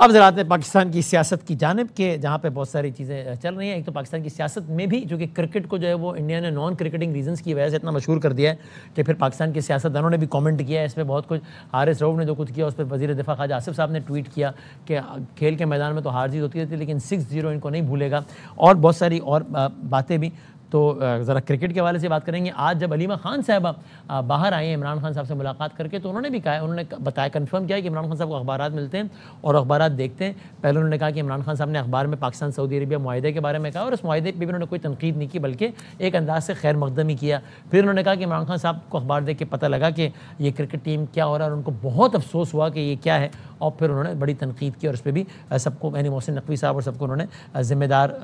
अब ज़रा आते हैं पाकिस्तान की सियासत की जानिब के, जहाँ पे बहुत सारी चीज़ें चल रही हैं। एक तो पाकिस्तान की सियासत में भी, जो कि क्रिकेट को जो है वो इंडिया ने नॉन क्रिकेटिंग रीजंस की वजह से इतना मशहूर कर दिया है कि फिर पाकिस्तान के सियासतदानों ने भी कमेंट किया है इस पर बहुत कुछ। हारिस रऊफ ने जो कुछ किया उस पर वज़ीर दिफा ख्वाजा आसिफ साहब ने ट्वीट किया कि खेल के मैदान में तो हार जीत होती रहती है लेकिन 6-0 इनको नहीं भूलेगा, और बहुत सारी और बातें भी। तो ज़रा क्रिकेट के हवाले से बात करेंगे। आज जब अलीमा खान साहबा बाहर आई हैं इमरान खान साहब से मुलाकात करके, तो उन्होंने भी कहा, उन्होंने बताया, कंफर्म किया कि इमरान खान साहब को अखबारात मिलते हैं और अखबारात देखते हैं। पहले उन्होंने कहा कि इमरान खान साहब ने अखबार में पाकिस्तान सऊदी अरबिया मुआहदे के बारे में कहा और उस मुआहदे पर भी उन्होंने कोई तनकीद नहीं की बल्कि एक अंदाज से खैर मकदमी किया। फिर उन्होंने कहा कि इमरान खान साहब को अखबार देख के पता लगा कि ये क्रिकेट टीम क्या हो रहा है और उनको बहुत अफसोस हुआ कि ये क्या है, और फिर उन्होंने बड़ी तनकीद की और उस पर भी सबको, यानी मोहसिन नकवी साहब और सबको उन्होंने ज़िम्मेदार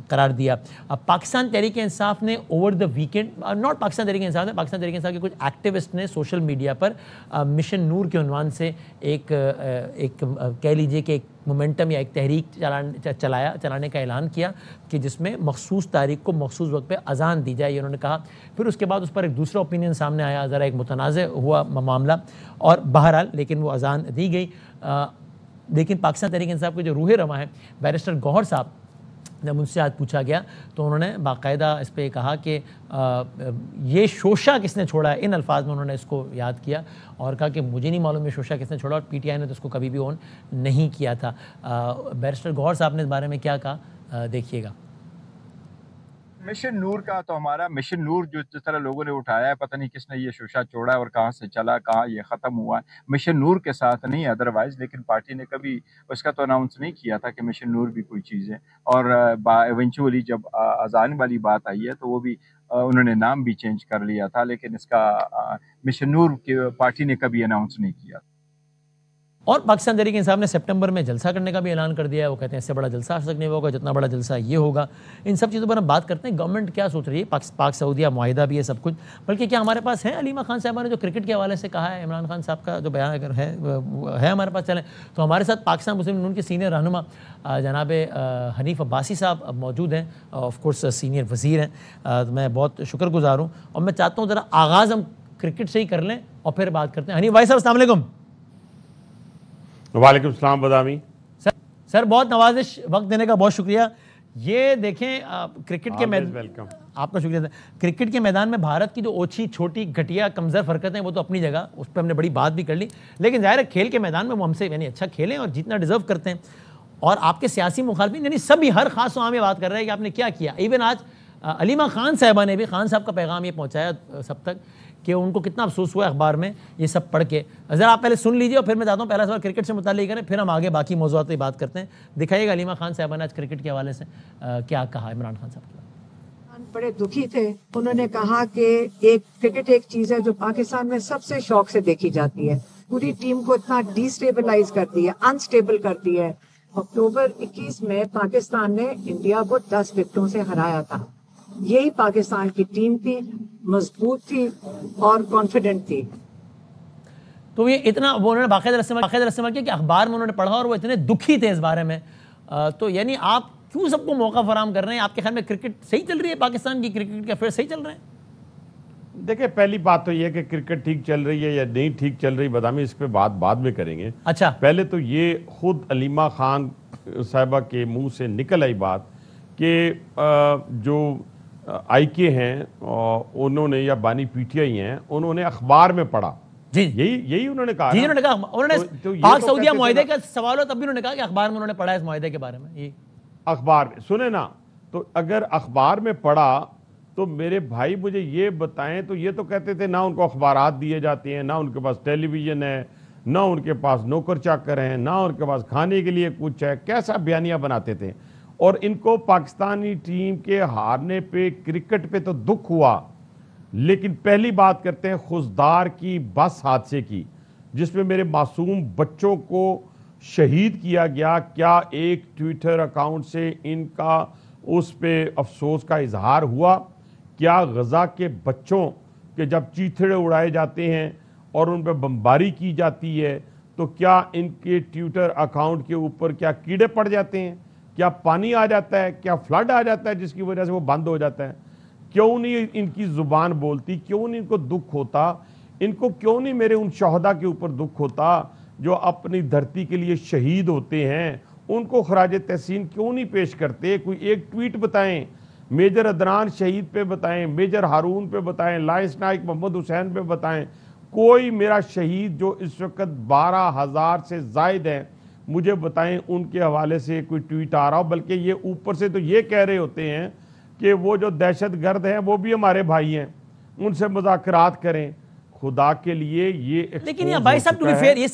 करार दिया। पाकिस्तान तहरीक इंसाफ ने over the weekend, not Pakistan Tehreek Insaf ने, पाकिस्तान तहरीक इंसाफ के कुछ एक्टिविस्ट ने सोशल मीडिया पर मिशन नूर के उन्वान से एक कह लीजिए कि एक मोमेंटम या एक तहरीक चलाने का ऐलान किया कि जिसमें मखसूस तारीख को मखसूस वक्त पे अजान दी जाए, ये उन्होंने कहा। फिर उसके बाद उस पर एक दूसरा ओपिनियन सामने आया, ज़रा एक मुतनाज़ हुआ मामला, और बहरहाल लेकिन वो अजान दी गई। लेकिन पाकिस्तान तहरीक इंसाफ के जो रूह रवां है बैरिस्टर गौहर साहब, जब उनसे आज पूछा गया तो उन्होंने बाकायदा इस पर कहा कि ये शोशा किसने छोड़ा है, इन अल्फाज में उन्होंने इसको याद किया और कहा कि मुझे नहीं मालूम ये शोशा किसने छोड़ा, और पीटीआई ने तो इसको कभी भी ऑन नहीं किया था। बैरिस्टर गौहर साहब ने इस बारे में क्या कहा, देखिएगा। मिशन नूर का तो हमारा मिशन नूर जो जिस तरह लोगों ने उठाया है, पता नहीं किसने ये शोशा छोड़ा है और कहाँ से चला, कहाँ ये ख़त्म हुआ है, मिशन नूर के साथ नहीं अदरवाइज। लेकिन पार्टी ने कभी उसका तो अनाउंस नहीं किया था कि मिशन नूर भी कोई चीज़ है। और इवेंचुअली जब अजान वाली बात आई है तो वो भी उन्होंने नाम भी चेंज कर लिया था, लेकिन इसका मिशन नूर की पार्टी ने कभी अनाउंस नहीं किया। और पाकिस्तान तहरीक इंसाफ ने सितंबर में जलसा करने का भी ऐलान कर दिया है। वो कहते हैं इससे बड़ा जलसा आज तक नहीं होगा, जितना बड़ा जलसा ये होगा। इन सब चीज़ों पर हम बात करते हैं, गवर्नमेंट क्या सोच रही है, पाक सऊदिया मुआहिदा भी है सब कुछ, बल्कि क्या हमारे पास है अलीमा खान साहबा ने जो क्रिकेट के हवाले से कहा है, इमरान खान साहब का जो बयान अगर है हमारे पास, चलें तो हमारे साथ पाकिस्तान मुस्लिम यूनियन के सीनियर रहनुमा जनाब हनीफ अब्बासी साहब मौजूद हैं, ऑफकोर्स सीनियर वज़ीर हैं। तो मैं बहुत शुक्रगुजार हूँ और मैं चाहता हूँ ज़रा आगाज़ हम क्रिकेट से ही कर लें और फिर बात करते हैं। हनीफ भाई साहब अस्सलाम वालेकुम। वालेकुम सलाम बदामी। सर बहुत नवाजिश, वक्त देने का बहुत शुक्रिया। ये देखें क्रिकेट के वेलकम, आपका शुक्रिया। क्रिकेट के मैदान में भारत की जो ओछी छोटी घटिया कमज़ोर हरकतें हैं वो तो अपनी जगह, उस पर हमने बड़ी बात भी कर ली, लेकिन ज़ाहिर है खेल के मैदान में वो हमसे यानी अच्छा खेलें और जीतना डिज़र्व करते हैं। और आपके सियासी मुखालफिन यानी सभी हर खास वहाँ में बात कर रहे हैं कि आपने क्या किया। इवन आज अलीमा खान साहबा ने भी, खान साहब का पैगाम ये पहुँचाया सब तक कि उनको कितना अफसोस हुआ अखबार में ये सब पढ़ के। ज़रा आप पहले सुन लीजिए और फिर मैं चाहता हूँ पहला सवाल क्रिकेट से मुताल्लिक़ करें, फिर हम आगे बाकी मौज़ूआत की बात करते हैं। दिखाइएगा अलीमा खान साहबा ने आज क्रिकेट के हवाले से क्या कहा इमरान खान साहब के। बड़े दुखी थे। उन्होंने कहा कि एक क्रिकेट एक चीज़ है जो पाकिस्तान में सबसे शौक से देखी जाती है, पूरी टीम को इतना डिस्टेबलाइज करती है, अनस्टेबल करती है। अक्टूबर 21 में पाकिस्तान ने इंडिया को 10 विकेटों से हराया था। यही पाकिस्तान की टीम थी, मजबूत थी और कॉन्फिडेंट थी। तो ये इतना वो उन्होंने बाकायदा इस्तेमाल किया कि अखबार में उन्होंने पढ़ा और वो इतने दुखी थे इस बारे में। तो यानी आप क्यों सबको मौका फराहम कर रहे हैं? आपके ख्याल में क्रिकेट सही चल रही है, पाकिस्तान की क्रिकेट के अफेयर सही चल रहे हैं? देखिए, पहली बात तो ये है कि क्रिकेट ठीक चल रही है या नहीं ठीक चल रही, बदामी इस पे बात बाद में करेंगे। अच्छा, पहले तो ये खुद अलीमा खान साहिबा के मुंह से निकल आई बात कि जो आईके हैं उन्होंने, या बानी पीटीआई हैं, उन्होंने अखबार में पढ़ा। जी, यही उन्होंने कहा। जी, उन्होंने कहा, उन्होंने पाक सऊदिया मुआहिदे का सवाल हो तब भी उन्होंने कहा कि अखबार में उन्होंने पढ़ा इस मुआहिदे के बारे में। ये अखबार में सुने ना, तो अगर अखबार में पढ़ा तो मेरे भाई मुझे ये बताएं, तो ये तो कहते थे ना उनको अखबारात दिए जाते हैं, ना उनके पास टेलीविजन है, ना उनके पास नौकर चाकर हैं, ना उनके पास खाने के लिए कुछ है। कैसा बयानिया बनाते थे। और इनको पाकिस्तानी टीम के हारने पे, क्रिकेट पे तो दुख हुआ, लेकिन पहली बात करते हैं खुशदार की बस हादसे की, जिसमें मेरे मासूम बच्चों को शहीद किया गया। क्या एक ट्विटर अकाउंट से इनका उस पे अफसोस का इजहार हुआ? क्या गजा के बच्चों के जब चीथड़े उड़ाए जाते हैं और उन पर बमबारी की जाती है तो क्या इनके ट्विटर अकाउंट के ऊपर क्या कीड़े पड़ जाते हैं? क्या पानी आ जाता है? क्या फ्लड आ जाता है जिसकी वजह से वो बंद हो जाता है? क्यों नहीं इनकी जुबान बोलती? क्यों नहीं इनको दुख होता? इनको क्यों नहीं मेरे उन शहदा के ऊपर दुख होता? जो अपनी धरती के लिए शहीद होते हैं, उनको खराज तहसीन क्यों नहीं पेश करते? कोई एक ट्वीट बताएं, मेजर अदनान शहीद पे बताएं, मेजर हारून पे बताएं, लाइंस नाइक मोहम्मद हुसैन पे बताएं। कोई मेरा शहीद जो इस वक्त 12,000 से जायद है, मुझे बताएं उनके हवाले से कोई ट्वीट आ रहा हो। बल्कि ये ऊपर से तो ये कह रहे होते हैं कि वो जो दहशतगर्द हैं वो भी हमारे भाई हैं, उनसे मुज़ाकरात करें। खुदा के लिए ये लेकिन भाई साहब टू बी फेयर, ये